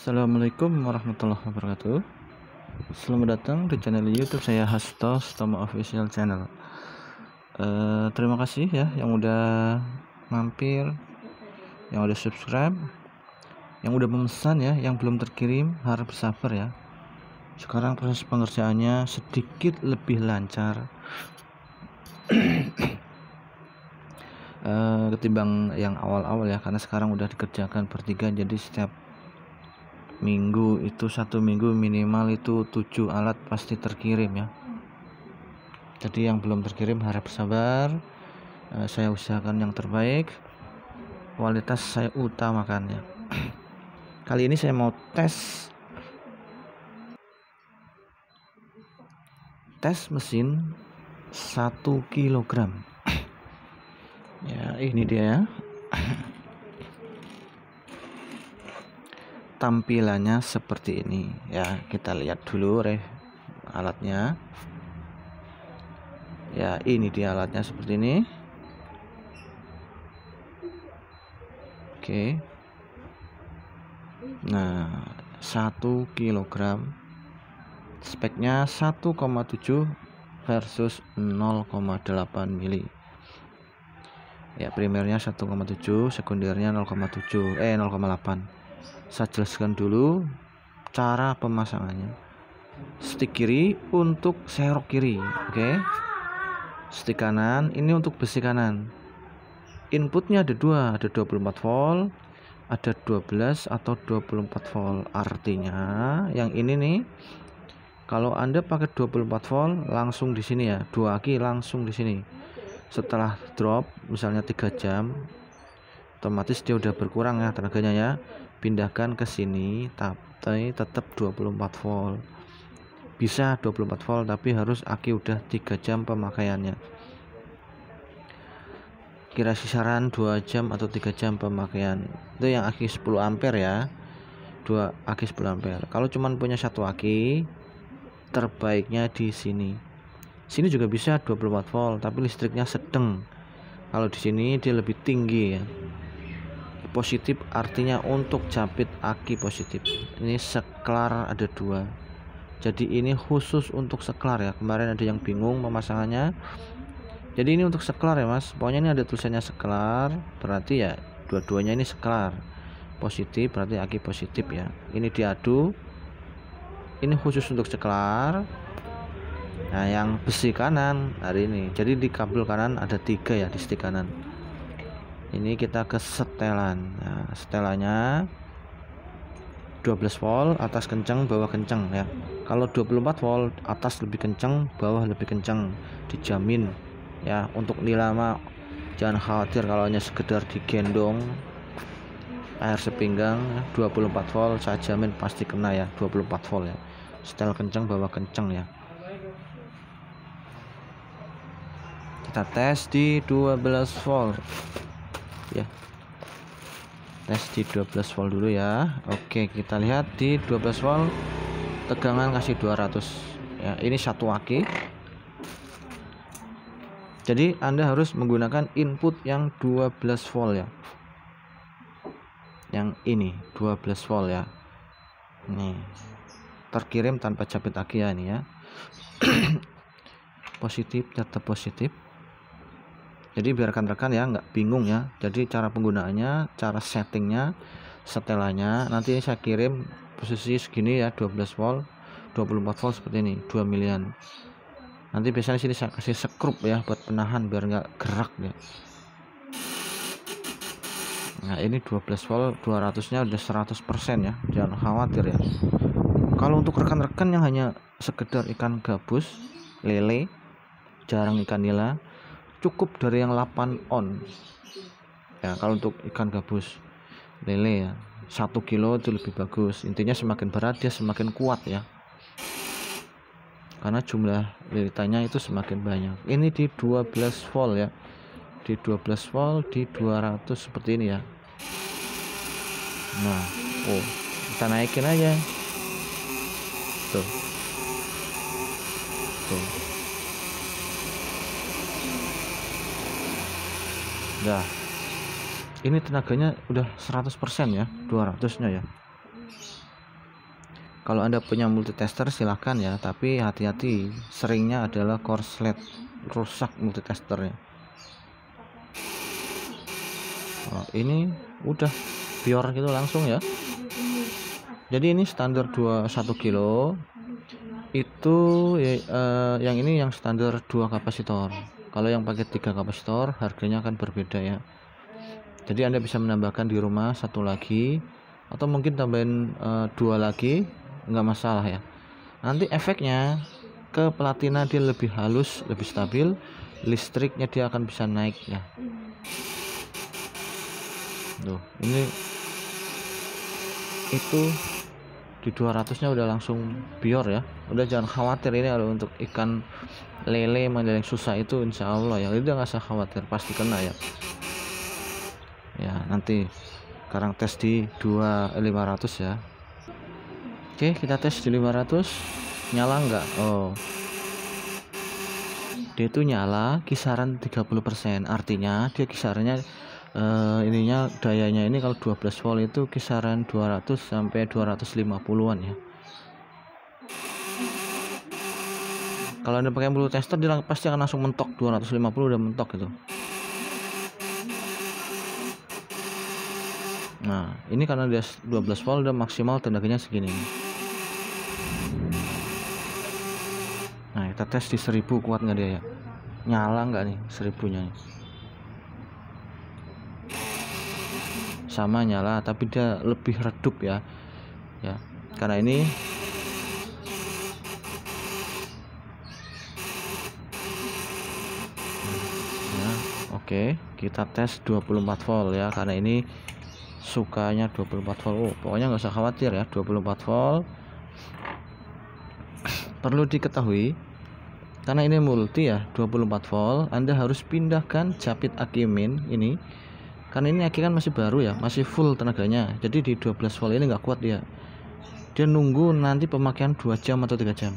Assalamualaikum warahmatullahi wabarakatuh. Selamat datang di channel YouTube saya Hasto Stomo Official Channel. Terima kasih ya yang udah mampir, yang udah subscribe, yang udah memesan ya, yang belum terkirim harap bersabar ya. Sekarang proses pengerjaannya sedikit lebih lancar ketimbang yang awal-awal ya, karena sekarang udah dikerjakan bertiga, jadi setiap minggu itu satu minggu minimal itu 7 alat pasti terkirim ya. Jadi yang belum terkirim harap sabar, saya usahakan yang terbaik, kualitas saya utamakan ya. Kali ini saya mau tes mesin 1 kg ya. Ini dia ya, tampilannya seperti ini ya. Kita lihat dulu alatnya ya. Ini dia alatnya seperti ini. Oke, nah 1 kg speknya 1,7 versus 0,8 mili ya. Primernya 1,7, sekundernya 0,8. Saya jelaskan dulu cara pemasangannya. Stik kiri untuk serok kiri, oke. Stik kanan ini untuk besi kanan. Inputnya ada dua, ada 24 volt, ada 12 atau 24 volt. Artinya yang ini nih, kalau Anda pakai 24 volt langsung di sini ya, 2 aki langsung di sini. Setelah drop misalnya 3 jam, otomatis dia udah berkurang ya tenaganya ya. Pindahkan ke sini, tapi tetap 24 volt. Bisa 24 volt tapi harus aki udah 3 jam pemakaiannya. Kira kisaran 2 jam atau 3 jam pemakaian. Itu yang aki 10 ampere ya. 2 aki 10 ampere. Kalau cuman punya 1 aki, terbaiknya di sini. Sini juga bisa 24 volt tapi listriknya sedang. Kalau di sini dia lebih tinggi ya. Positif artinya untuk jepit aki positif. Ini seklar ada 2. Jadi ini khusus untuk seklar ya. Kemarin ada yang bingung pemasangannya. Jadi ini untuk seklar ya mas. Pokoknya ini ada tulisannya seklar, berarti ya dua-duanya ini seklar. Positif berarti aki positif ya. Ini diadu. Ini khusus untuk seklar. Nah yang besi kanan hari ini. Jadi di kabel kanan ada 3 ya di stik kanan. Ini kita ke setelan. Nah, setelannya 12 volt, atas kencang, bawah kencang ya. Kalau 24 volt, atas lebih kencang, bawah lebih kencang, dijamin ya. Untuk nilama jangan khawatir kalau hanya sekedar digendong air sepinggang. 24 volt saya jamin pasti kena ya, 24 volt ya. Setel kencang, bawah kencang ya. Kita tes di 12 volt ya. Tes di 12 volt dulu ya. Oke, kita lihat di 12 volt tegangan kasih 200 ya. Ini 1 aki. Jadi Anda harus menggunakan input yang 12 volt ya. Yang ini 12 volt ya. Nih, terkirim tanpa jepit aki ya ini ya. Positif, tetap positif. Jadi biarkan rekan ya nggak bingung ya. Jadi cara penggunaannya, cara settingnya, setelannya nanti saya kirim posisi segini ya, 12 volt, 24 volt seperti ini, 2 milian. Nanti biasanya sini saya kasih skrup ya buat penahan biar nggak gerak ya. Nah ini 12 volt, 200-nya udah 100% ya, jangan khawatir ya. Kalau untuk rekan-rekan yang hanya sekedar ikan gabus, lele, jarang ikan nila, cukup dari yang 8 on ya. Kalau untuk ikan gabus lele ya 1 kilo itu lebih bagus. Intinya semakin berat dia semakin kuat ya, karena jumlah lilitannya itu semakin banyak. Ini di 12 volt ya, di 12 volt di 200 seperti ini ya. Nah kita naikin aja tuh. Nah, ini tenaganya udah 100% ya, 200-nya ya. Kalau Anda punya multitester silahkan ya, tapi hati-hati, seringnya adalah korslet rusak multitesternya. Oh, ini udah pure gitu langsung ya. Jadi ini standar 21 kilo. Itu yang ini yang standar 2 kapasitor. Kalau yang pakai 3 kapasitor harganya akan berbeda ya. Jadi Anda bisa menambahkan di rumah satu lagi, atau mungkin tambahin 2 lagi, nggak masalah ya. Nanti efeknya ke platina dia lebih halus, lebih stabil, listriknya dia akan bisa naik ya. Tuh, ini itu di 200 nya udah langsung pure ya. Udah jangan khawatir, ini ada untuk ikan lele yang susah itu insya Allah ya, udah nggak usah khawatir, pasti kena ya. Ya nanti sekarang tes di 500 ya. Oke, kita tes di 500. Nyala nggak? Oh, dia itu nyala kisaran 30%, artinya dia kisarannya ininya dayanya ini kalau 12 volt itu kisaran 200 sampai 250-an ya. Kalau Anda pakai multitester dia pasti akan langsung mentok 250, udah mentok gitu. Nah, ini karena dia 12 volt udah maksimal tenaganya segini. Nah, kita tes di 1000, kuat nggak dia ya? Nyala nggak nih 1000-nya nih? Sama nyala, tapi dia lebih redup ya. Ya, karena ini ya, oke, kita tes 24 volt ya, karena ini sukanya 24 volt. Oh, pokoknya nggak usah khawatir ya, 24 volt. Perlu diketahui, karena ini multi ya 24 volt, Anda harus pindahkan japit aki min ini, karena ini aki kan masih baru ya, masih full tenaganya. Jadi di 12 volt ini nggak kuat dia nunggu nanti pemakaian 2 jam atau 3 jam.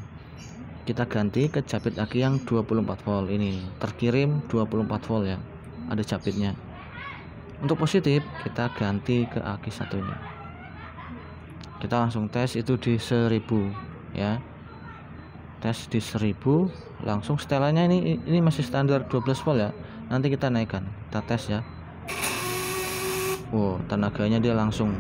Kita ganti ke japit aki yang 24 volt ini, terkirim 24 volt ya, ada japitnya. Untuk positif kita ganti ke aki satunya. Kita langsung tes itu di 1000 ya. Tes di 1000 langsung, setelannya ini masih standar 12 volt ya. Nanti kita naikkan, kita tes ya. Wow, tenaganya dia langsung.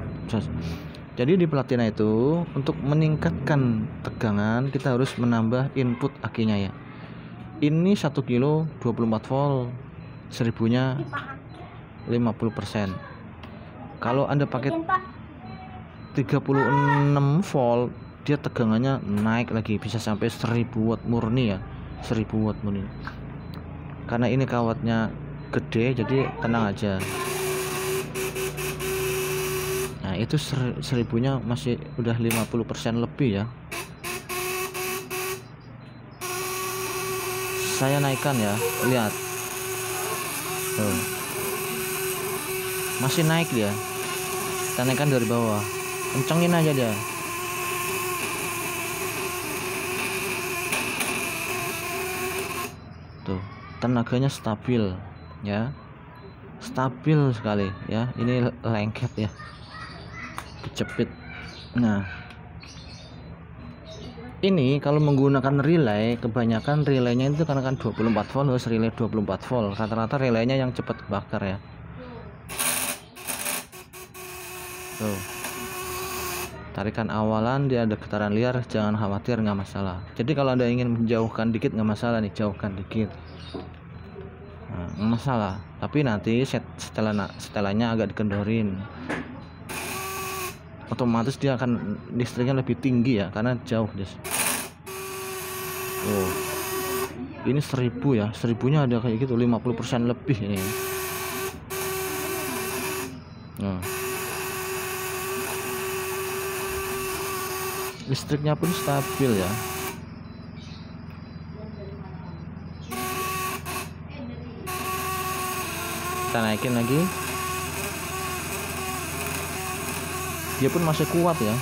Jadi di platina itu untuk meningkatkan tegangan kita harus menambah input akinya ya. Ini 1 kilo 24 volt, 1000-nya 50%. Kalau Anda pakai 36 volt, dia tegangannya naik lagi, bisa sampai 1000 watt murni ya, 1000 watt murni. Karena ini kawatnya gede, jadi tenang aja. Nah, itu 1000-nya masih udah 50% lebih ya. Saya naikkan ya, lihat tuh, masih naik dia. Kita naikkan dari bawah, kencengin aja dia. Tuh, tenaganya stabil ya, stabil sekali ya. Ini lengket ya, kejepit. Nah, ini kalau menggunakan relay, kebanyakan relaynya itu karena kan 24 volt, harus relay 24 volt. Rata-rata relaynya yang cepat bakar ya. Tuh, tarikan awalan dia ada getaran liar, jangan khawatir, nggak masalah. Jadi kalau Anda ingin menjauhkan dikit nggak masalah nih, jauhkan dikit, nah, nggak masalah. Tapi nanti setelannya agak dikendorin, otomatis dia akan listriknya lebih tinggi ya, karena jauh dia. Oh, ini 1000 ya, 1000-nya ada kayak gitu 50% lebih ini. Nah, listriknya pun stabil ya. Kita naikin lagi, dia pun masih kuat ya.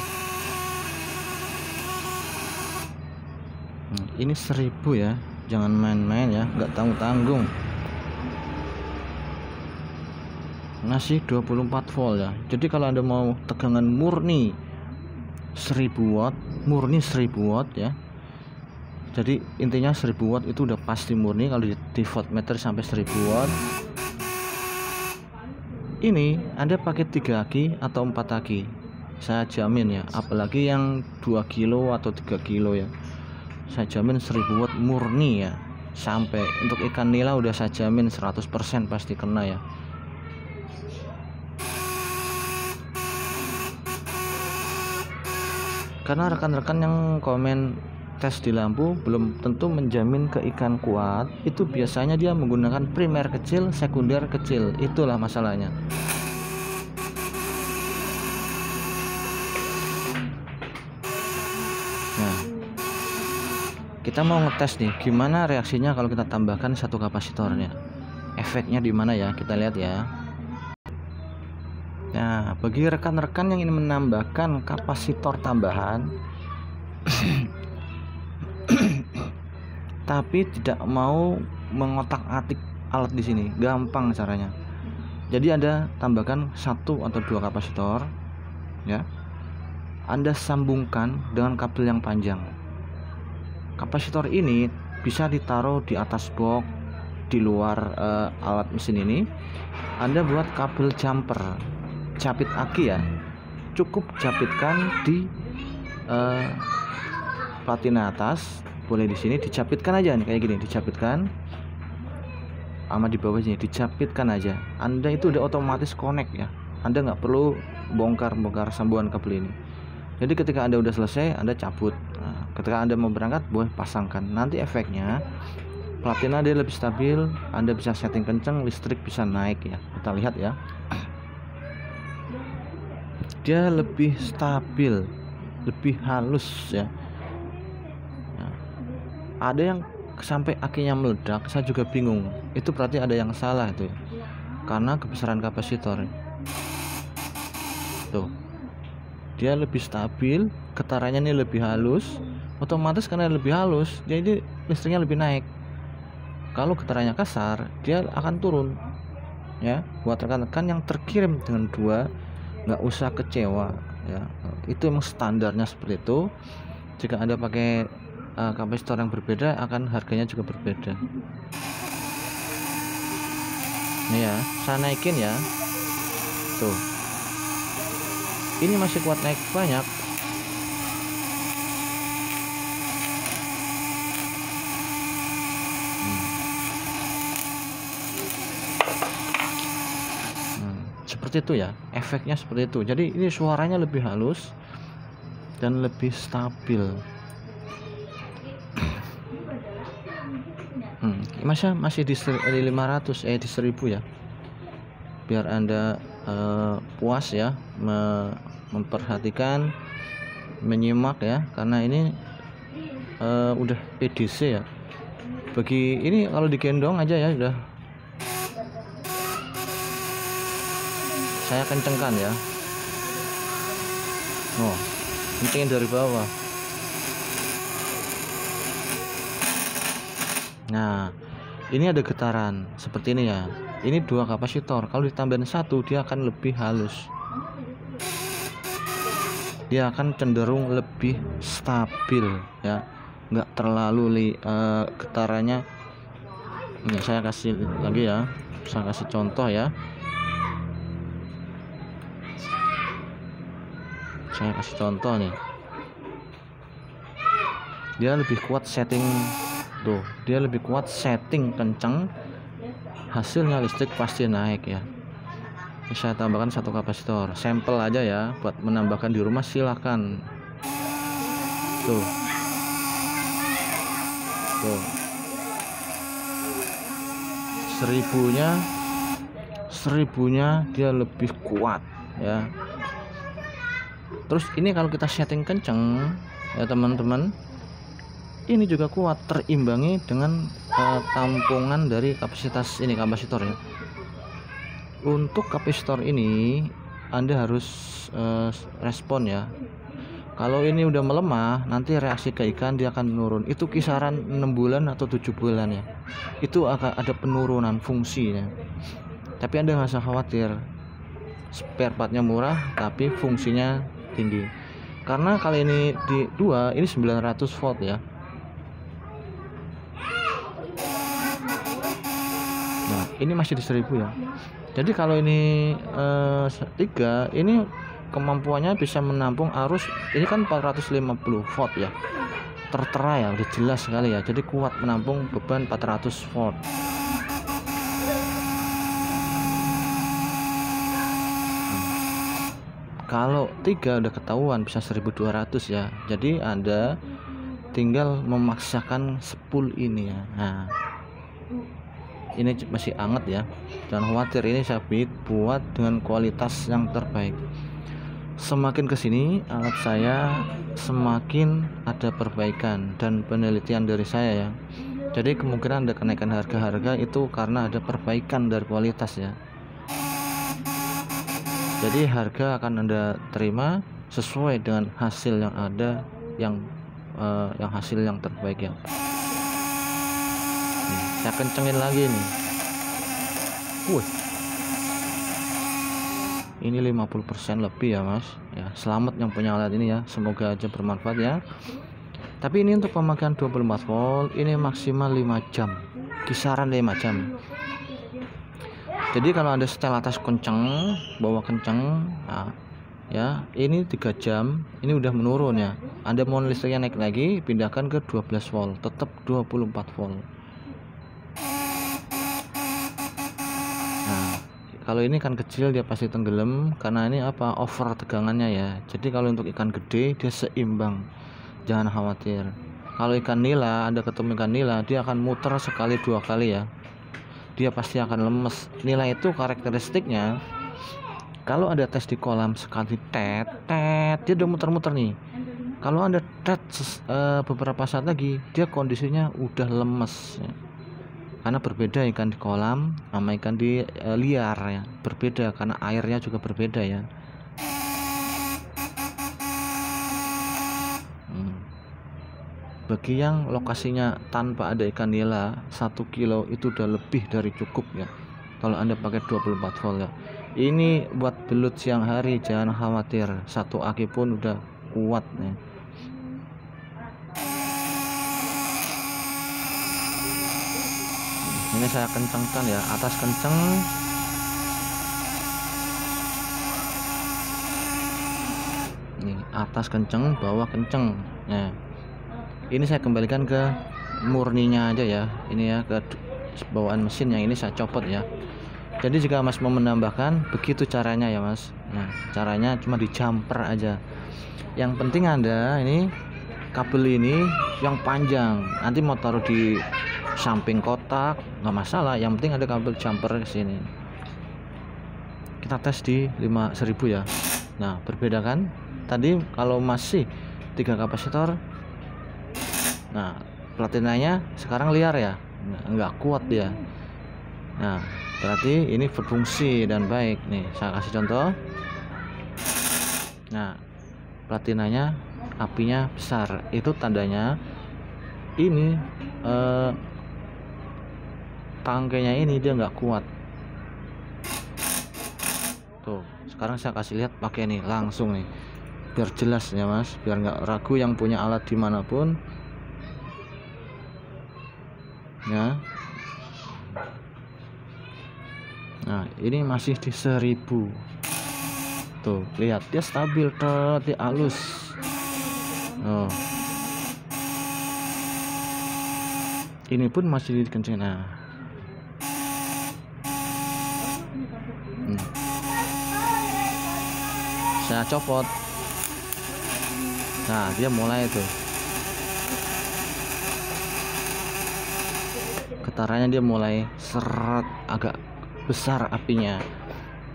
Ini 1000 ya, jangan main-main ya, nggak tanggung-tanggung. Masih 24 volt ya. Jadi kalau Anda mau tegangan murni 1000 watt, murni 1000 watt ya. Jadi intinya 1000 watt itu udah pasti murni kalau di voltmeter sampai 1000 watt. Ini Anda pakai 3 aki atau 4 aki, saya jamin ya, apalagi yang 2 kilo atau 3 kilo ya, saya jamin 1000 watt murni ya. Sampai untuk ikan nila udah saya jamin 100% pasti kena ya. Karena rekan-rekan yang komen tes di lampu belum tentu menjamin ke ikan kuat. Itu biasanya dia menggunakan primer kecil, sekunder kecil. Itulah masalahnya. Nah, kita mau ngetes nih gimana reaksinya kalau kita tambahkan satu kapasitornya. Efeknya di mana ya? Kita lihat ya. Nah, bagi rekan-rekan yang ingin menambahkan kapasitor tambahan tapi tidak mau mengotak-atik alat di sini, gampang caranya. Jadi Anda tambahkan 1 atau 2 kapasitor ya. Anda sambungkan dengan kabel yang panjang. Kapasitor ini bisa ditaruh di atas box, di luar alat mesin ini. Anda buat kabel jumper, capit aki ya. Cukup capitkan di platina atas, boleh di sini dicapitkan aja nih kayak gini, dicapitkan. Sama di bawah sini dicapitkan aja. Anda itu udah otomatis connect ya. Anda nggak perlu bongkar-bongkar sambungan kabel ini. Jadi ketika Anda udah selesai, Anda cabut. Nah, ketika Anda mau berangkat, boleh pasangkan. Nanti efeknya platina dia lebih stabil, Anda bisa setting kenceng, listrik bisa naik ya. Kita lihat ya. Dia lebih stabil, lebih halus ya. Nah, ada yang sampai akinya meledak, saya juga bingung. Itu berarti ada yang salah itu ya. Karena kebesaran kapasitor. Tuh. Dia lebih stabil, getarannya ini lebih halus, otomatis karena lebih halus jadi listriknya lebih naik. Kalau getarannya kasar dia akan turun ya. Buat rekan-rekan yang terkirim dengan 2, nggak usah kecewa ya, itu emang standarnya seperti itu. Jika Anda pakai kapasitor yang berbeda akan harganya juga berbeda. Ini ya, saya naikin ya. Tuh. Ini masih kuat naik banyak. Seperti itu ya, efeknya seperti itu. Jadi ini suaranya lebih halus dan lebih stabil. Masih di 500 di 1000 ya. Biar Anda puas ya memperhatikan, menyimak ya, karena ini udah PDC ya. Bagi ini kalau digendong aja ya udah. Saya kencengkan ya. Oh, kencengin dari bawah. Nah, ini ada getaran seperti ini ya. Ini 2 kapasitor. Kalau ditambahin 1 dia akan lebih halus. Dia akan cenderung lebih stabil ya. Nggak terlalu getarannya. Ini saya kasih lagi ya. Saya kasih contoh ya. Saya kasih contoh nih. Dia lebih kuat setting. Tuh, dia lebih kuat setting kencang. Hasilnya listrik pasti naik ya. Ini saya tambahkan 1 kapasitor, sampel aja ya. Buat menambahkan di rumah silahkan. Tuh. Tuh. 1000-nya dia lebih kuat ya. Terus ini kalau kita setting kenceng ya teman-teman, ini juga kuat, terimbangi dengan tampungan dari kapasitas ini, kapasitor ya. Untuk kapasitor ini Anda harus respon ya. Kalau ini udah melemah, nanti reaksi ke ikan dia akan menurun. Itu kisaran 6 bulan atau 7 bulan ya. Itu akan ada penurunan fungsinya. Tapi Anda nggak usah khawatir. Spare partnya murah tapi fungsinya tinggi. karena kali ini di 2 ini 900 volt ya. Nah ini masih di 1000 ya. Jadi kalau ini 3 ini kemampuannya bisa menampung arus, ini kan 450 volt ya, tertera ya, udah jelas sekali ya. Jadi kuat menampung beban 400 volt. Kalau 3 udah ketahuan bisa 1200 ya. Jadi Anda tinggal memaksakan spool ini ya. Nah ini masih hangat ya, jangan khawatir, ini saya buat dengan kualitas yang terbaik. Semakin kesini alat saya semakin ada perbaikan dan penelitian dari saya ya. Jadi kemungkinan ada kenaikan harga-harga itu karena ada perbaikan dari kualitas ya. Jadi harga akan Anda terima sesuai dengan hasil yang ada, yang hasil yang terbaik ya. Nih, saya kencengin lagi nih. Ini 50% lebih ya Mas ya. Selamat yang punya alat ini ya, semoga aja bermanfaat ya. Tapi ini untuk pemakaian 24 volt ini maksimal 5 jam, kisaran 5 jam. Jadi kalau ada setel atas kenceng, bawah kenceng, nah, ya ini 3 jam ini udah menurun ya. Anda mau listriknya naik lagi, pindahkan ke 12 volt, tetap 24 volt. Nah kalau ini ikan kecil dia pasti tenggelam karena ini apa, over tegangannya ya. Jadi kalau untuk ikan gede dia seimbang, jangan khawatir. Kalau ikan nila, Anda ketemu ikan nila, dia akan muter sekali 2 kali ya, dia pasti akan lemes. Nila itu karakteristiknya kalau ada tes di kolam sekali tet dia udah muter-muter nih. Kalau Anda tet beberapa saat lagi dia kondisinya udah lemes ya. Karena berbeda ikan di kolam sama ikan di liar ya, berbeda karena airnya juga berbeda ya. Bagi yang lokasinya tanpa ada ikan nila, 1 kilo itu udah lebih dari cukup ya kalau Anda pakai 24 volt ya. Ini buat belut siang hari, jangan khawatir, 1 aki pun udah kuat ya. Ini saya kencangkan ya, atas kenceng, nih atas kenceng, bawah kenceng. Nah ini saya kembalikan ke murninya aja ya, ini ya, ke bawaan mesin yang ini saya copot ya. Jadi jika Mas mau menambahkan, begitu caranya ya Mas. Nah caranya cuma di jumper aja. Yang penting Anda ini kabel ini yang panjang, nanti mau taruh di samping kotak nggak masalah, yang penting ada kabel jumper ke sini. Kita tes di 1000 ya. Nah berbeda kan, tadi kalau masih 3 kapasitor, nah platinanya sekarang liar ya, nggak kuat dia. Nah berarti ini berfungsi dan baik. Nih saya kasih contoh. Nah platinanya apinya besar, itu tandanya ini tangkainya ini dia nggak kuat. Tuh sekarang saya kasih lihat pakai nih langsung nih, biar jelas ya Mas, biar nggak ragu yang punya alat dimanapun ya. Nah ini masih di 1000. Tuh lihat dia stabil, dia halus. Oh ini pun masih dikencengin. Nah saya copot, nah dia mulai tuh getarannya, dia mulai seret, agak besar apinya.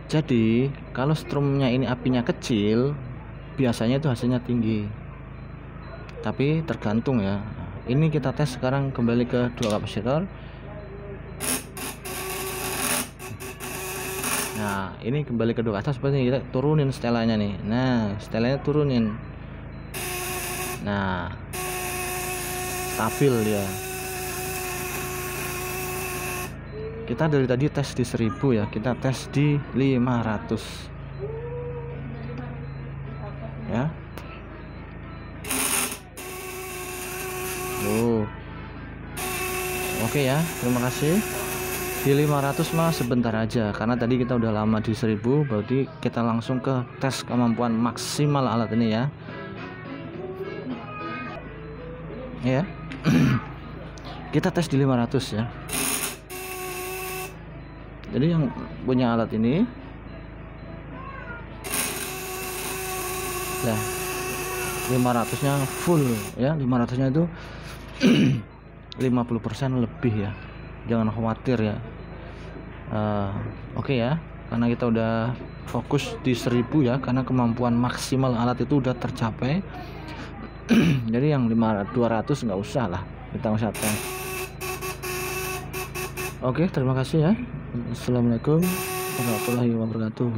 Jadi kalau strumnya ini apinya kecil, biasanya itu hasilnya tinggi, tapi tergantung ya. Ini kita tes sekarang, kembali ke 2 kapasitor. Nah ini kembali ke 2 atas, seperti kita turunin setelannya nih. Nah setelannya turunin, nah stabil dia. Kita dari tadi tes di 1000 ya, kita tes di 500 ya. Oke ya, terima kasih. Di 500 mah sebentar aja, karena tadi kita udah lama di 1000, berarti kita langsung ke tes kemampuan maksimal alat ini ya. Ya. Kita tes di 500 ya. Jadi yang punya alat ini ya 500-nya full ya, 500-nya itu 50% lebih ya, jangan khawatir ya. Oke ya, karena kita udah fokus di 1000 ya, karena kemampuan maksimal alat itu udah tercapai. Jadi yang 200 nggak usah lah, kita nggak usah tes. Oke, terima kasih ya. Assalamualaikum warahmatullahi wabarakatuh.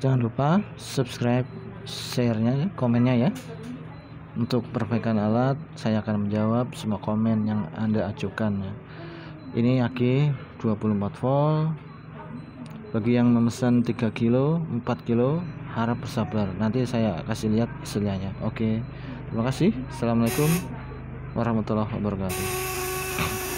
Jangan lupa subscribe, share-nya ya, komennya ya. Untuk perbaikan alat, saya akan menjawab semua komen yang Anda ajukan ya. Ini aki 24 volt. Bagi yang memesan 3 kilo, 4 kilo, harap bersabar. Nanti saya kasih lihat hasilnya. Oke. Terima kasih. Assalamualaikum warahmatullahi wabarakatuh.